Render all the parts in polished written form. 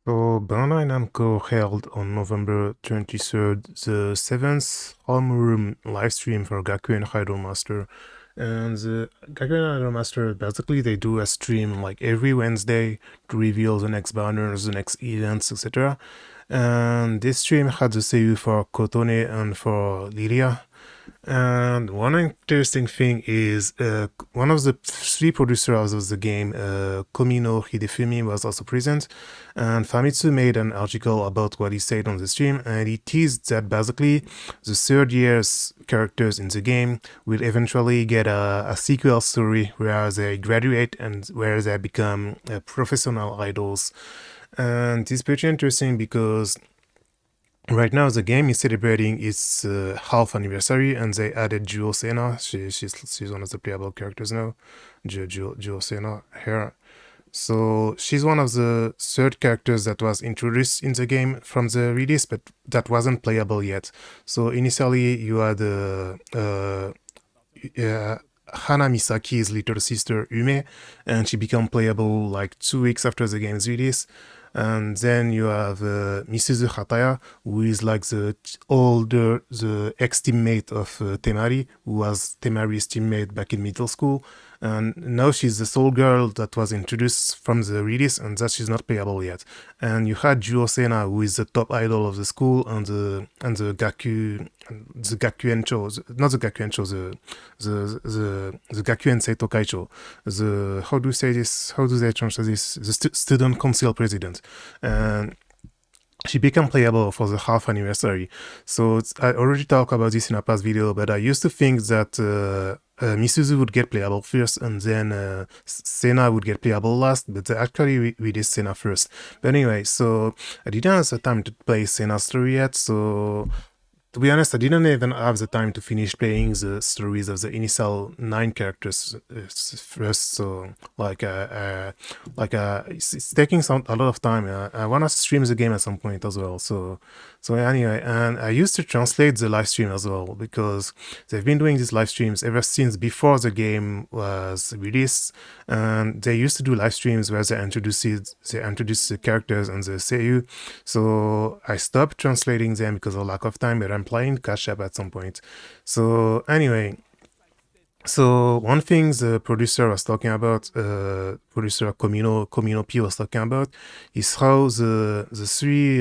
So, Bandai Namco held on November 23rd the 7th homeroom livestream for Gakuen Idolmaster. And the Gakuen Idolmaster, basically they do a stream like every Wednesday to reveal the next banners, the next events, etc. And this stream had the seiyuu for Kotone and for Lilia. And one interesting thing is one of the three producers of the game, Komino Hidefumi, was also present. And Famitsu made an article about what he said on the stream, and he teased that basically the third year's characters in the game will eventually get a sequel story where they graduate and where they become professional idols. And it's pretty interesting because right now, the game is celebrating its half anniversary, and they added Juo Sena. She's one of the playable characters now, Juo Sena here. So she's one of the third characters that was introduced in the game from the release, but that wasn't playable yet. So initially, you had Hana Misaki's little sister Ume, and she became playable like 2 weeks after the game's release. And then you have Misuzu Hataya, who is like the ex-teammate of Temari, who was Temari's teammate back in middle school. And now she's the sole girl that was introduced from the release, and that she's not playable yet. And you had Juo Sena, who is the top idol of the school, and the Gakuencho, not the Gakuencho, the Gakuen Seito Kaicho, the how do you say this? How do they translate this? The student council president, and she became playable for the half anniversary. So I already talked about this in a past video, but I used to think that Misuzu would get playable first, and then Sena would get playable last, but actually we did Sena first. But anyway, so I didn't have the time to play Sena's story yet, so to be honest, I didn't even have the time to finish playing the stories of the initial 9 characters first. So, it's taking a lot of time. I want to stream the game at some point as well. So anyway, and I used to translate the live stream as well because they've been doing these live streams ever since before the game was released. And they used to do live streams where they introduce the characters and the seiyuu. So I stopped translating them because of lack of time, but I'm playing Cash App at some point. So anyway, so one thing the producer was talking about, producer Komino P was talking about, is how the three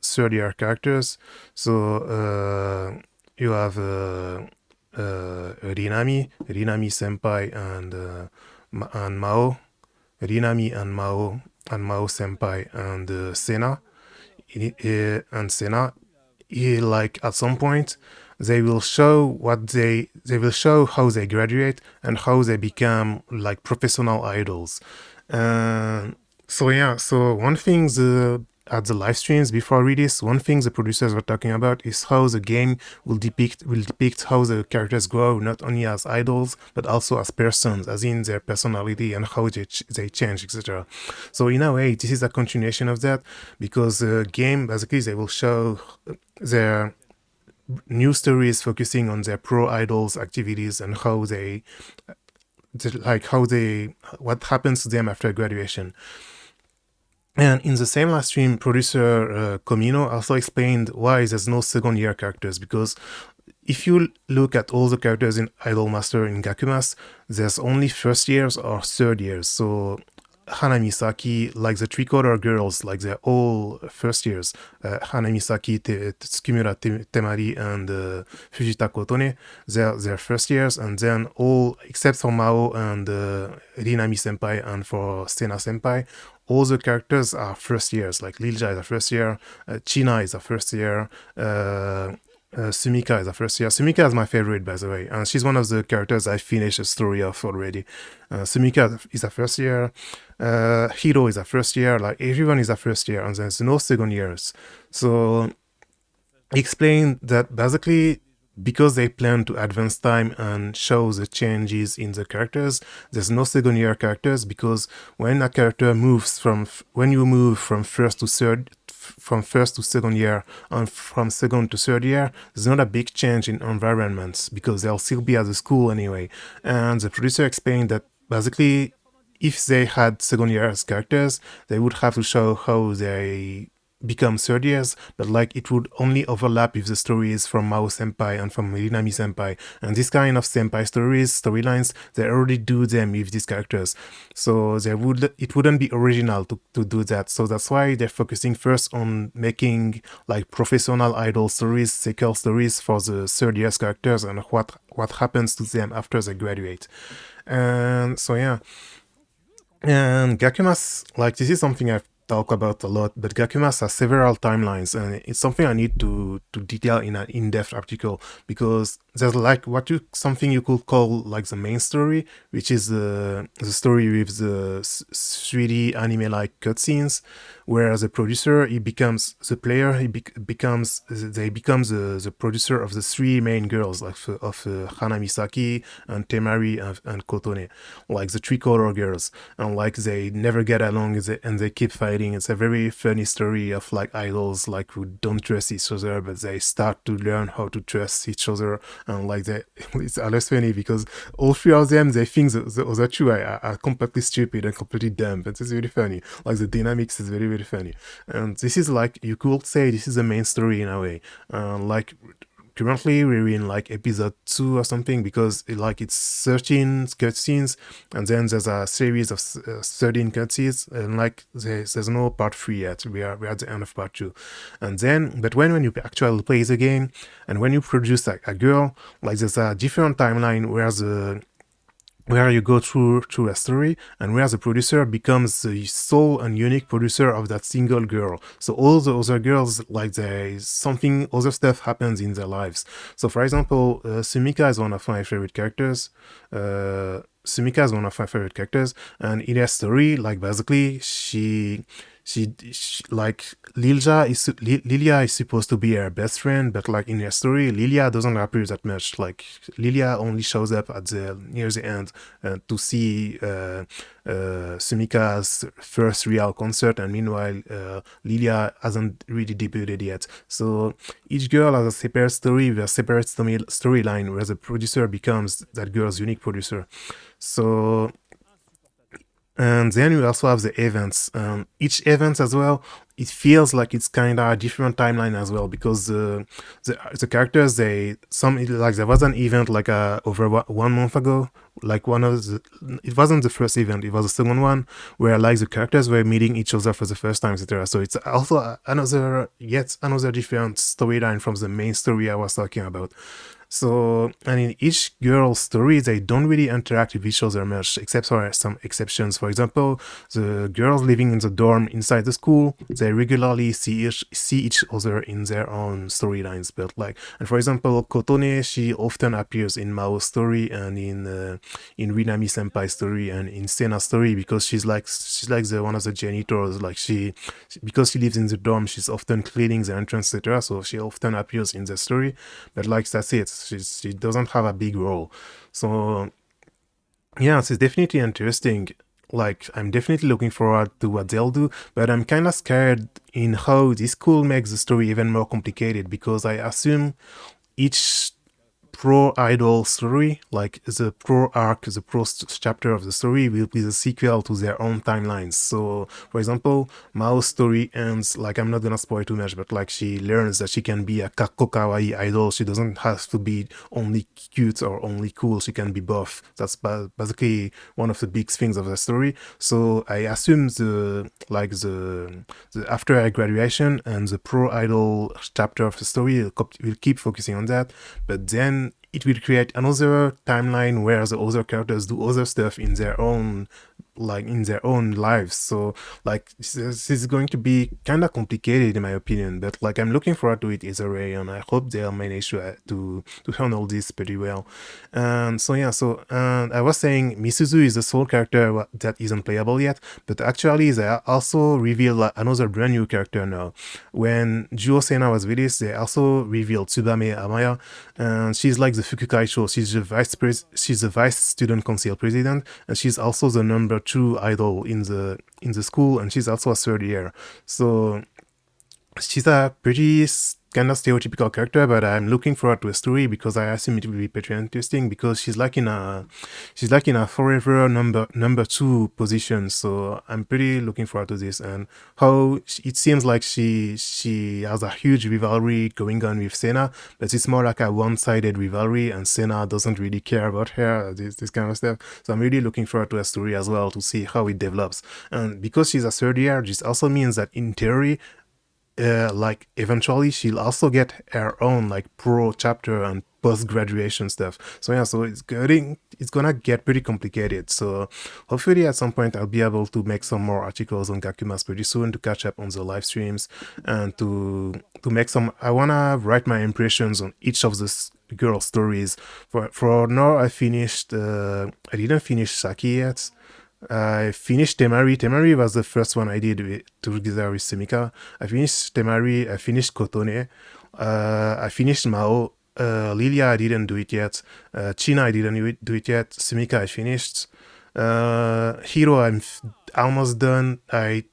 third year characters. So you have Rinami Senpai, and Mao, Rinami and Mao Senpai, and Sena. And Sena, like at some point they will show how they graduate and how they become like professional idols. So yeah, so one thing at the live streams before release, one thing the producers were talking about is how the game will depict how the characters grow, not only as idols but also as persons, as in their personality and how they change, etc. So in a way, this is a continuation of that, because the game basically they will show their new stories focusing on their pro idols activities and what happens to them after graduation. And in the same live stream, producer Komino also explained why there's no second year characters, because if you look at all the characters in Idolmaster in Gakumas, there's only first years or third years. So Hana Misaki, like the three-quarter girls, like they're all first years. Hana Misaki, Tsukimura Temari, and Fujita Kotone, they're first years, and then all except for Mao and Rinami Senpai and for Sena Senpai, all the characters are first years. Like Lilja is a first year, China is a first year, Sumika is a first year. Sumika is my favorite, by the way, and she's one of the characters I finished a story of already. Sumika is a first year, Hiro is a first year, like everyone is a first year, and there's no second years. So explain that basically because they plan to advance time and show the changes in the characters, there's no second year characters, because when a character when you move from first to second year and from second to third year, there's not a big change in environments because they'll still be at the school anyway. And the producer explained that basically if they had second years characters, they would have to show how they become third years, but like it would only overlap with the stories from Mao Senpai and from Rinami Senpai. And this kind of Senpai storylines, they already do them with these characters. So it wouldn't be original to do that. So that's why they're focusing first on making like professional idol stories, sequel stories for the third years characters and what happens to them after they graduate. And so yeah. And Gakumas, like this is something I've talked about a lot, but Gakumas has several timelines, and it's something I need to detail in an in-depth article, because there's like something you could call like the main story, which is the story with the 3D anime-like cutscenes, where the producer he becomes the player, becomes the producer of the three main girls, like of Hanamisaki and Temari and Kotone, like the three color girls, and like they never get along and they keep fighting. It's a very funny story of like idols like who don't trust each other, but they start to learn how to trust each other, and like it's always funny because all three of them they think the other two are completely stupid and completely dumb, but it's really funny. Like the dynamics is very very funny, and this is like you could say this is the main story in a way. Like currently we're in like episode 2 or something, because it's 13 cutscenes, and then there's a series of 13 cutscenes, and like there's no part 3 yet. We're at the end of part 2, and then but when you actually play the game and when you produce a girl, like there's a different timeline where you go through a story, and where the producer becomes the sole and unique producer of that single girl. So all the other girls, like something other stuff happens in their lives. So for example, Sumika is one of my favorite characters. And in her story, like basically she like Lilia is supposed to be her best friend, but like in her story, Lilia doesn't appear that much. Like Lilia only shows up at near the end to see Sumika's first real concert, and meanwhile Lilia hasn't really debuted yet. So each girl has a separate story with a separate storyline, where the producer becomes that girl's unique producer. So, and then we also have the events. Each event as well, it feels like it's kind of a different timeline as well, because the characters there was an event like over 1 month ago, like it wasn't the first event, it was the second one, where like the characters were meeting each other for the first time, etc. So it's also another different storyline from the main story I was talking about. So, and in each girl's story, they don't really interact with each other much, except for some exceptions. For example, the girls living in the dorm inside the school, they regularly see each other in their own storylines. But and for example, Kotone, she often appears in Mao's story, and in Rinami Senpai's story, and in Sena's story, because she's like the one of the janitors. Because she lives in the dorm, she's often cleaning the entrance, etc. So she often appears in the story, but that's it. She doesn't have a big role. So yeah, it's definitely interesting. I'm definitely looking forward to what they'll do, but I'm kind of scared in how this could make the story even more complicated, because I assume each pro idol story, like the pro arc, the pro chapter of the story, will be the sequel to their own timelines. So for example, Mao's story ends, I'm not gonna spoil too much, but she learns that she can be a kakko kawaii idol. She doesn't have to be only cute or only cool, she can be both. That's basically one of the big things of the story. So I assume the after her graduation and the pro idol chapter of the story will keep focusing on that, but then it will create another timeline where the other characters do other stuff in their own lives. So this is going to be kind of complicated in my opinion, but I'm looking forward to it either way, and I hope they'll manage to handle this pretty well. And so yeah, and I was saying Misuzu is the sole character that isn't playable yet, but actually they also revealed another brand new character now. When Juo Sena was released, they also revealed Tsubame Amaya, and she's like the Fukukaicho. She's the vice student council president, and she's also the number 2 idol in the school, and she's also a third year. So she's a pretty kind of stereotypical character, but I'm looking forward to a story because I assume it will be pretty interesting because she's like in a forever number two position. So I'm pretty looking forward to this and how it seems like she has a huge rivalry going on with Sena, but it's more like a one-sided rivalry, and Sena doesn't really care about her. This kind of stuff. So I'm really looking forward to a story as well to see how it develops. And because she's a third year, this also means that in theory like eventually she'll also get her own like pro chapter and post graduation stuff. So yeah, so it's gonna get pretty complicated. So hopefully at some point I'll be able to make some more articles on Gakumas pretty soon to catch up on the live streams and to make some. I wanna write my impressions on each of the girl stories. For now, I didn't finish Saki yet. I finished Temari. Temari was the first one I did together with Sumika. I finished Temari. I finished Kotone. I finished Mao. Lilia, I didn't do it yet. China, I didn't do it yet. Sumika, I finished. Hiro, I'm almost done. I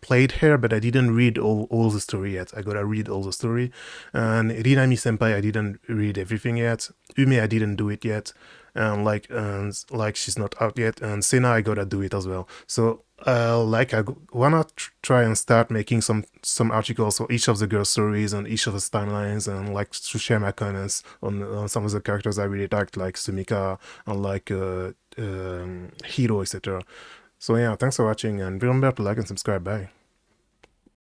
played her, but I didn't read all the story yet. I gotta read all the story. And Rinami Senpai, I didn't read everything yet. Ume, I didn't do it yet. And she's not out yet. And Sena, I gotta do it as well. So I wanna try and start making some articles for each of the girl stories and each of the timelines, and like to share my comments on some of the characters I really liked, like Sumika and like Hiro, etc. So yeah, thanks for watching, and remember to like and subscribe. Bye.